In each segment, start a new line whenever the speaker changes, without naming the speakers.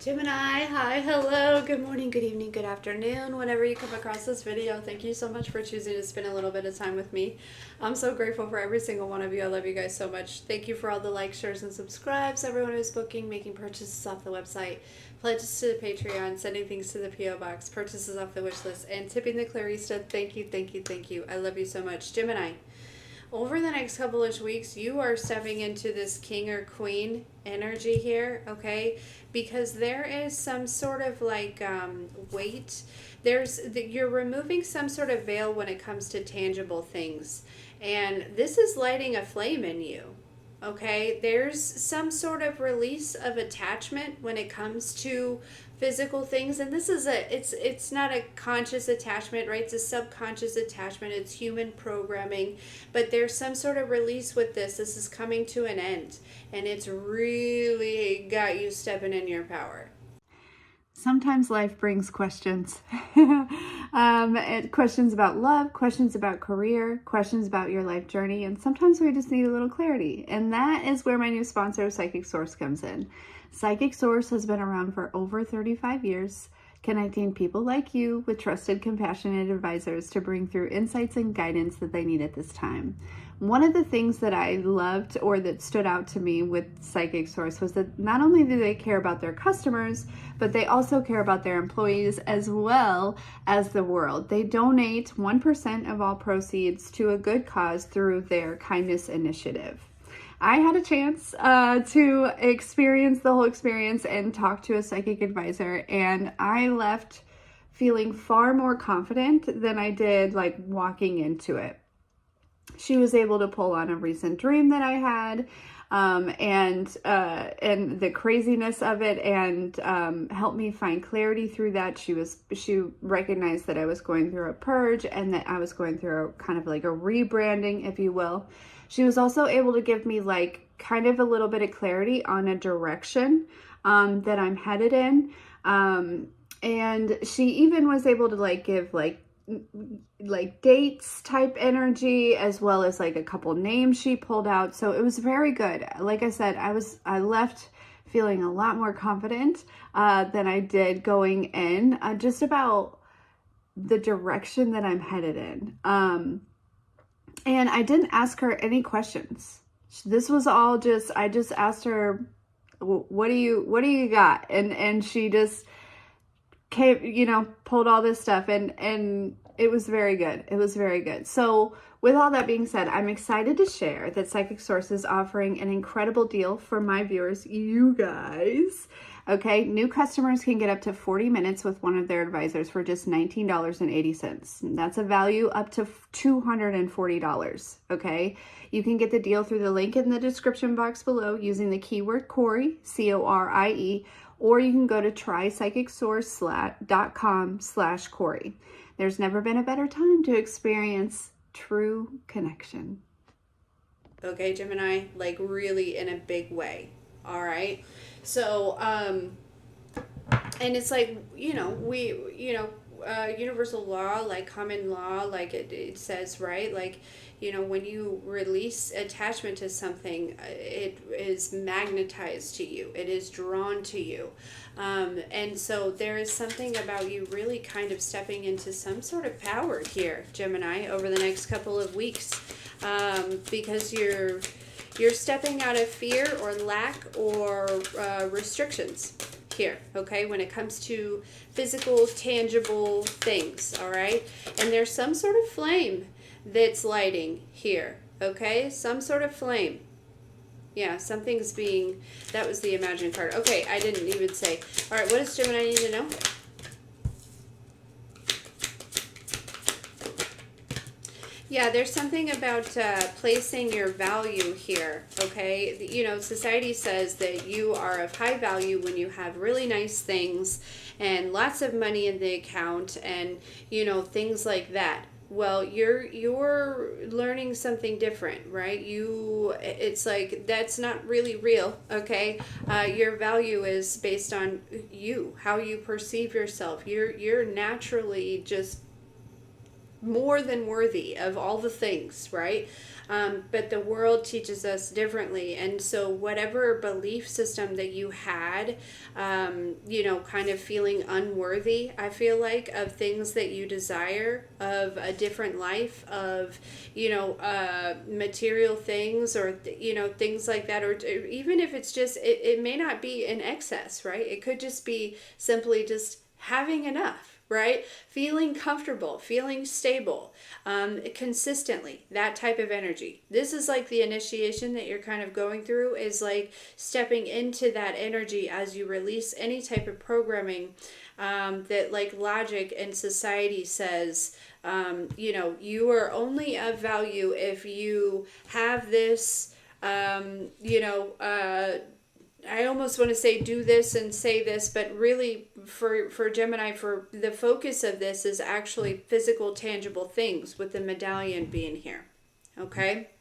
Gemini, hi, hello, good morning, good evening, good afternoon, whenever you come across this video. Thank you so much for choosing to spend a little bit of time with me. I'm so grateful for every single one of you. I love you guys so much. Thank you for all the likes, shares, and subscribes, everyone who's booking, making purchases off the website, pledges to the Patreon, sending things to the P.O. Box, purchases off the wish list, and tipping the Clarista. Thank you, thank you, thank you. I love you so much. Gemini, over the next couple of weeks, you are stepping into this king or queen energy here, okay? Because there is some sort of like weight. You're removing some sort of veil when it comes to tangible things. And this is lighting a flame in you. Okay, there's some sort of release of attachment when it comes to physical things, and this is it's not a conscious attachment, right? It's a subconscious attachment. It's human programming, but there's some sort of release with this. This is coming to an end, and it's really got you stepping in your power. Sometimes life brings questions. Questions about love, questions about career, questions about your life journey, and sometimes we just need a little clarity. And that is where my new sponsor, Psychic Source, comes in. Psychic Source has been around for over 35 years, connecting people like you with trusted, compassionate advisors to bring through insights and guidance that they need at this time. One of the things that I loved or that stood out to me with Psychic Source was that not only do they care about their customers, but they also care about their employees as well as the world. They donate 1% of all proceeds to a good cause through their kindness initiative. I had a chance to experience the whole experience and talk to a psychic advisor, and I left feeling far more confident than I did like walking into it. She was able to pull on a recent dream that I had, and the craziness of it, and help me find clarity through that. She recognized that I was going through a purge and that I was going through a kind of like a rebranding, if you will. She was also able to give me like kind of a little bit of clarity on a direction that I'm headed in, and she even was able to like give like dates type energy, as well as like a couple names she pulled out. So it was very good. Like I said, I left feeling a lot more confident than I did going in, just about the direction that I'm headed in. And I didn't ask her any questions. This was all just, I just asked her, what do you got? And she just came, pulled all this stuff, and it was very good. It was very good. So with all that being said, I'm excited to share that Psychic Source is offering an incredible deal for my viewers, you guys. Okay, new customers can get up to 40 minutes with one of their advisors for just $19.80. That's a value up to $240, okay? You can get the deal through the link in the description box below using the keyword Corie, C-O-R-I-E, or you can go to trypsychicsource.com/Corie. There's never been a better time to experience true connection. Okay, Gemini, like really in a big way. All right. So, and it's like, universal law, like common law, like it says, right? Like, when you release attachment to something, it is magnetized to you. It is drawn to you. And so there is something about you really kind of stepping into some sort of power here, Gemini, over the next couple of weeks, because you're stepping out of fear or lack or restrictions here, okay, when it comes to physical, tangible things, all right? And there's some sort of flame that's lighting here, okay? Some sort of flame. Yeah, something's being, that was the imagined card. Okay, I didn't even say. All right, what does Gemini need to know? Yeah, there's something about placing your value here, okay? Society says that you are of high value when you have really nice things and lots of money in the account and, things like that. Well, you're learning something different, right? It's like that's not really real, okay? Your value is based on you, how you perceive yourself. You're naturally just
more than worthy of all the things, right? But the world teaches us differently. And so whatever belief system that you had, kind of feeling unworthy, I feel like, of things that you desire, of a different life, of, material things, or, things like that, or even if it's just, it may not be in excess, right? It could just be simply just having enough. Right? Feeling comfortable, feeling stable, consistently, that type of energy. This is like the initiation that you're kind of going through, is like stepping into that energy as you release any type of programming that, like, logic and society says, you are only of value if you have this, I almost want to say do this and say this, but really for Gemini, for the focus of this is actually physical, tangible things, with the medallion being here. Okay?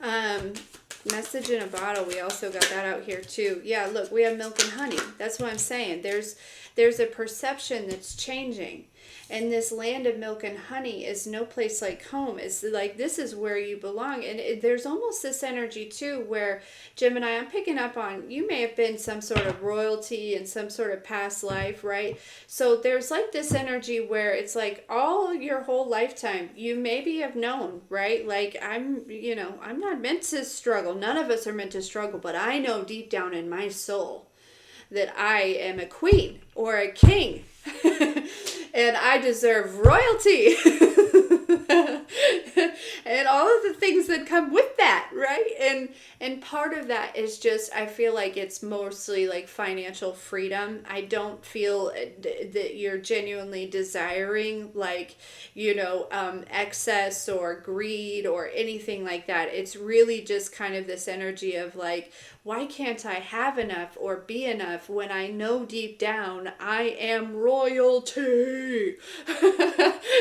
Message in a bottle, we also got that out here too. Yeah, look, we have milk and honey. That's what I'm saying. There's a perception that's changing. And this land of milk and honey is no place like home. It's like, this is where you belong. And there's almost this energy too where, Gemini, I'm picking up on, you may have been some sort of royalty in some sort of past life, right? So there's like this energy where it's like all your whole lifetime you maybe have known, right? Like, I'm not meant to struggle. None of us are meant to struggle, but I know deep down in my soul that I am a queen or a king. And I deserve royalty. And all of the things that come with that, right? And part of that is just, I feel like it's mostly like financial freedom. I don't feel that you're genuinely desiring, like, excess or greed or anything like that. It's really just kind of this energy of like, why can't I have enough or be enough when I know deep down I am royalty?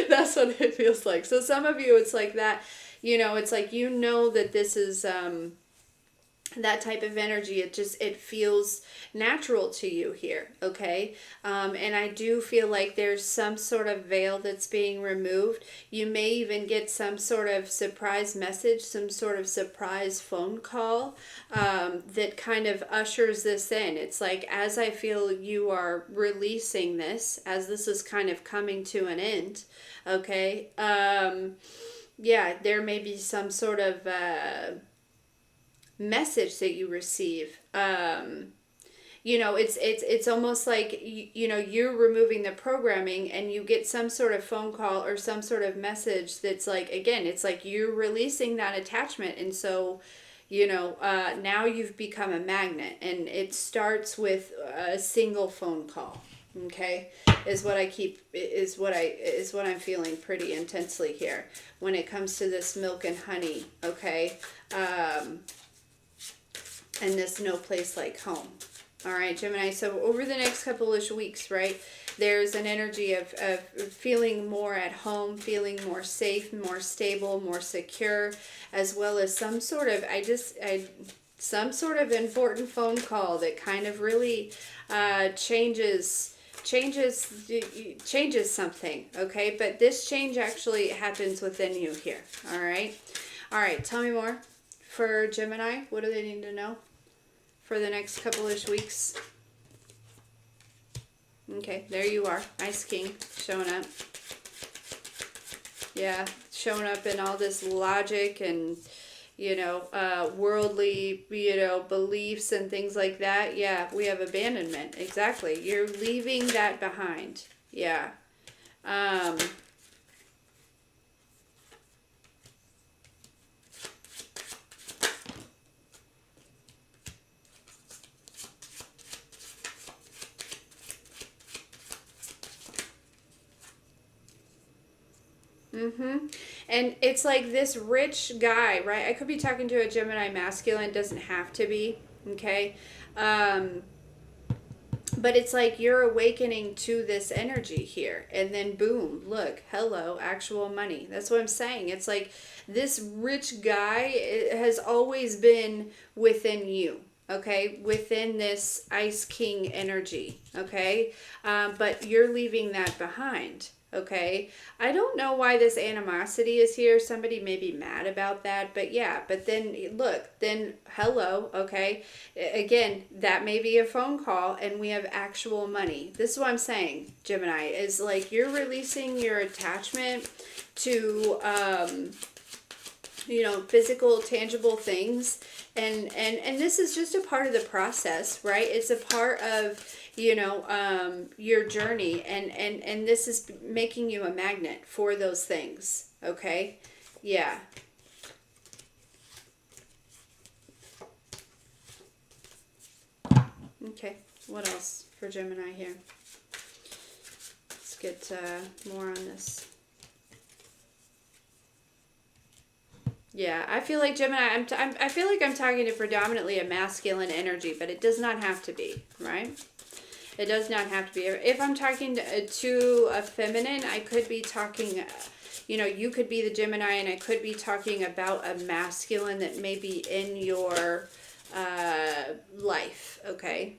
That's what it feels like. So some of you, it's like that, it's like, that this is that type of energy. It feels natural to you here. Okay. And I do feel like there's some sort of veil that's being removed. You may even get some sort of surprise message, some sort of surprise phone call that kind of ushers this in. It's like, as I feel you are releasing this, as this is kind of coming to an end. Okay. There may be some sort of message that you receive. It's almost like you're removing the programming and you get some sort of phone call or some sort of message that's like, again, it's like you're releasing that attachment. And so now you've become a magnet, and it starts with a single phone call. Okay, is what I'm feeling pretty intensely here when it comes to this milk and honey. Okay. And this no place like home. All right, Gemini. So over the next couple of weeks, right, there's an energy of feeling more at home, feeling more safe, more stable, more secure, as well as some sort of, some sort of important phone call that kind of really changes something. Okay, but this change actually happens within you here. All right, tell me more. For Gemini, what do they need to know for the next couple of weeks? Okay, there you are. Ice King showing up. Yeah, showing up in all this logic and, worldly, beliefs and things like that. Yeah, we have abandonment. Exactly. You're leaving that behind. Yeah. And it's like this rich guy, right? I could be talking to a Gemini masculine, doesn't have to be, okay? But it's like you're awakening to this energy here, and then boom, look, hello, actual money. That's what I'm saying. It's like this rich guy has always been within you. Okay, within this Ice King energy. Okay, but you're leaving that behind. Okay, I don't know why this animosity is here. Somebody may be mad about that, but yeah, but then look, then hello, okay? Again, that may be a phone call and we have actual money. This is what I'm saying, Gemini, is like you're releasing your attachment to physical, tangible things. And this is just a part of the process, right? It's a part of your journey, and this is making you a magnet for those things. Okay, yeah. Okay, what else for Gemini here? Let's get more on this. Yeah, I feel like Gemini, I feel like I'm talking to predominantly a masculine energy, but it does not have to be, right? It does not have to be. If I'm talking to a feminine, I could be talking, you could be the Gemini, and I could be talking about a masculine that may be in your life, okay?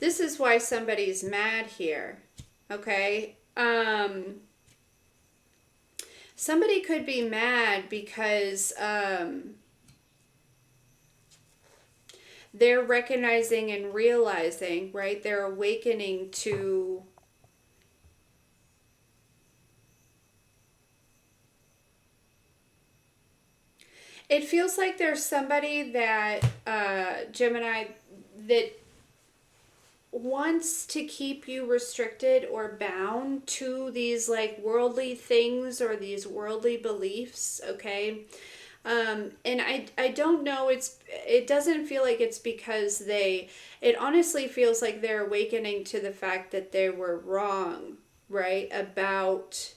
This is why somebody's mad here, okay? Somebody could be mad because they're recognizing and realizing, right? They're awakening to it feels like there's somebody that Gemini that wants to keep you restricted or bound to these like worldly things or these worldly beliefs, okay? And I don't know, it doesn't feel like it's because it honestly feels like they're awakening to the fact that they were wrong, right? About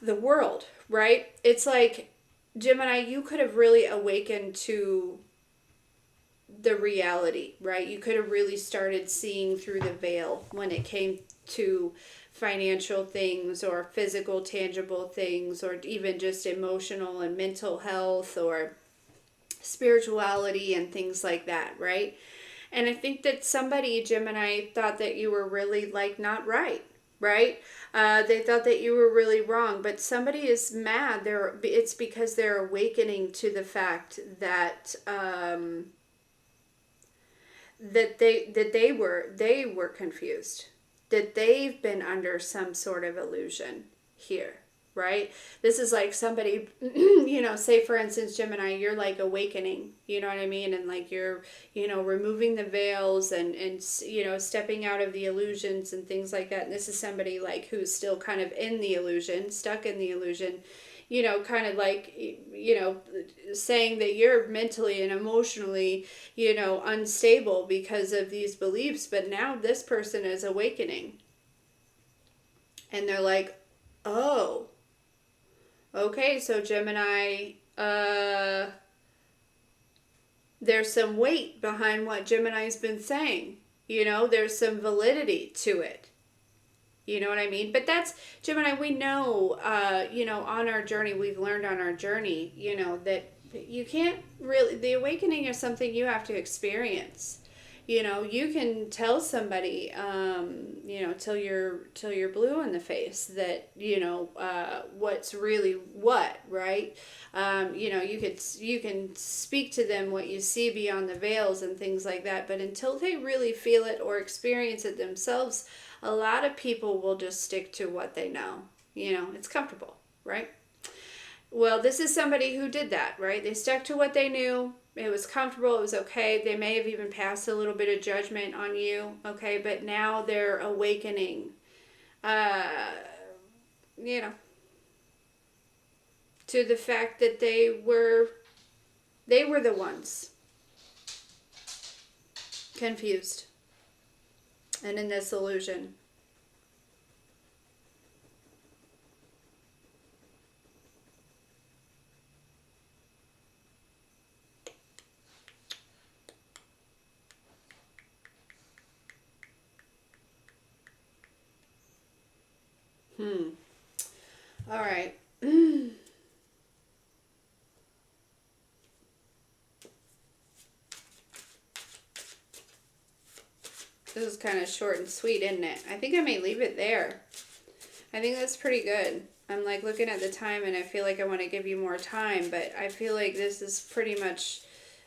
the world, right? It's like, Gemini, you could have really awakened to the reality, right? You could have really started seeing through the veil when it came to financial things or physical, tangible things, or even just emotional and mental health or spirituality and things like that, right? And I think that somebody, Gemini, thought that you were really like not right, right? They thought that you were really wrong, but somebody is mad. It's because they're awakening to the fact that they were confused, that they've been under some sort of illusion here, right? This is like somebody say for instance, Gemini, you're like awakening, you know what I mean, and like you're removing the veils and stepping out of the illusions and things like that. And this is somebody like who's still kind of in the illusion, stuck in the illusion, kind of like, saying that you're mentally and emotionally, unstable because of these beliefs. But now this person is awakening. And they're like, oh, okay, so Gemini, there's some weight behind what Gemini's been saying. There's some validity to it. You know what I mean? But that's, Gemini, we know, on our journey, we've learned on our journey, that you can't really, the awakening is something you have to experience. You can tell somebody, till you're blue in the face that, what's really what, right? You can speak to them what you see beyond the veils and things like that. But until they really feel it or experience it themselves, a lot of people will just stick to what they know. It's comfortable, right? Well, this is somebody who did that, right? They stuck to what they knew. It was comfortable. It was okay. They may have even passed a little bit of judgment on you, okay? But now they're awakening, to the fact that they were the ones confused and in this illusion. All right. This is kind of short and sweet, isn't it? I think I may leave it there. I think that's pretty good. I'm like looking at the time and I feel like I want to give you more time, but I feel like this is pretty much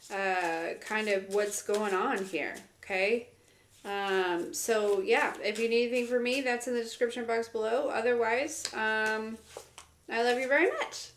kind of what's going on here, okay? So yeah, if you need anything from me, that's in the description box below. Otherwise, I love you very much.